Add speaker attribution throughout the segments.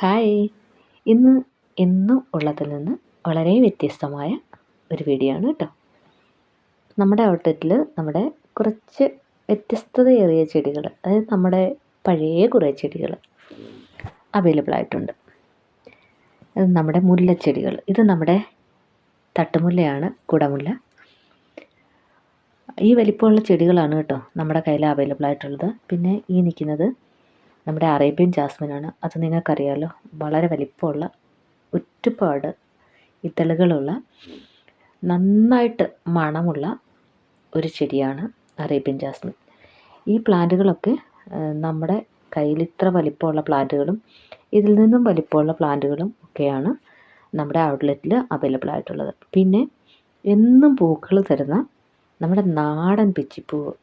Speaker 1: Hi! ഇന്ന് എന്നും ഉള്ളതിൽ നിന്ന് വളരെ വ്യത്യസ്തമായ ഒരു വീഡിയോ ആണ് കേട്ടോ. നമ്മുടെ ഔട്ട്ലെറ്റിൽ നമ്മുടെ കുറച്ച് വ്യത്യസ്തതയേറിയ ചെടികൾ, അതായത് നമ്മുടെ പഴയ കുറേ ചെടികൾ അവൈലബിൾ ആയിട്ടുണ്ട്. അത് നമ്മുടെ മുല്ലച്ചെടികൾ. ഇത് നമ്മുടെ തട്ടുമുല്ലയാണ്, കുടമുല്ല. ഈ വലിപ്പമുള്ള ചെടികളാണ് കേട്ടോ നമ്മുടെ കയ്യിൽ അവൈലബിൾ ആയിട്ടുള്ളത്. പിന്നെ ഈ നിൽക്കുന്നത് നമ്മുടെ അറേബ്യൻ ജാസ്മിനാണ്. അത് നിങ്ങൾക്കറിയാമല്ലോ, വളരെ വലിപ്പമുള്ള ഒരുപാട് ഇതളുകളുള്ള നന്നായിട്ട് മണമുള്ള ഒരു ചെടിയാണ് അറേബ്യൻ ജാസ്മിൻ. ഈ പ്ലാന്റുകളൊക്കെ നമ്മുടെ കയ്യിൽ ഇത്ര വലിപ്പമുള്ള പ്ലാന്റുകളും ഇതിൽ നിന്നും വലിപ്പമുള്ള പ്ലാന്റുകളും ഒക്കെയാണ് നമ്മുടെ ഔട്ട്ലെറ്റിൽ അവൈലബിൾ ആയിട്ടുള്ളത്. പിന്നെ എന്നും പൂക്കൾ തരുന്ന നമ്മുടെ നാടൻ പിച്ചിപ്പൂവ്,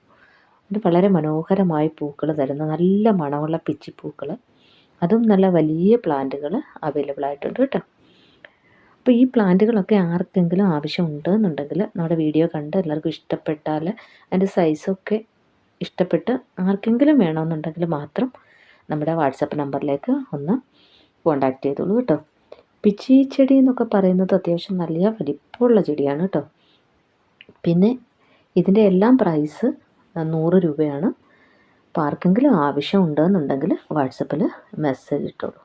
Speaker 1: ഇത് വളരെ മനോഹരമായി പൂക്കൾ തരുന്ന നല്ല മണമുള്ള പിച്ചിപ്പൂക്കൾ, അതും നല്ല വലിയ പ്ലാന്റുകൾ അവൈലബിൾ ആയിട്ടുണ്ട് കേട്ടോ. അപ്പോൾ ഈ പ്ലാന്റുകളൊക്കെ ആർക്കെങ്കിലും ആവശ്യമുണ്ട് എന്നുണ്ടെങ്കിൽ നമ്മുടെ വീഡിയോ കണ്ട് എല്ലാവർക്കും ഇഷ്ടപ്പെട്ടാൽ, അതിൻ്റെ സൈസൊക്കെ ഇഷ്ടപ്പെട്ട് ആർക്കെങ്കിലും വേണമെന്നുണ്ടെങ്കിൽ മാത്രം നമ്മുടെ വാട്സപ്പ് നമ്പറിലേക്ക് ഒന്ന് കോണ്ടാക്ട് ചെയ്തോളൂ കേട്ടോ. പിച്ചി ചെടി എന്നൊക്കെ പറയുന്നത് അത്യാവശ്യം നല്ല വലിപ്പമുള്ള ചെടിയാണ് കേട്ടോ. പിന്നെ ഇതിൻ്റെ എല്ലാം പ്രൈസ് 100 രൂപയാണ്. അപ്പോൾ ആർക്കെങ്കിലും ആവശ്യമുണ്ടെന്നുണ്ടെങ്കിൽ വാട്സപ്പിൽ മെസ്സേജ് ഇട്ടോളൂ.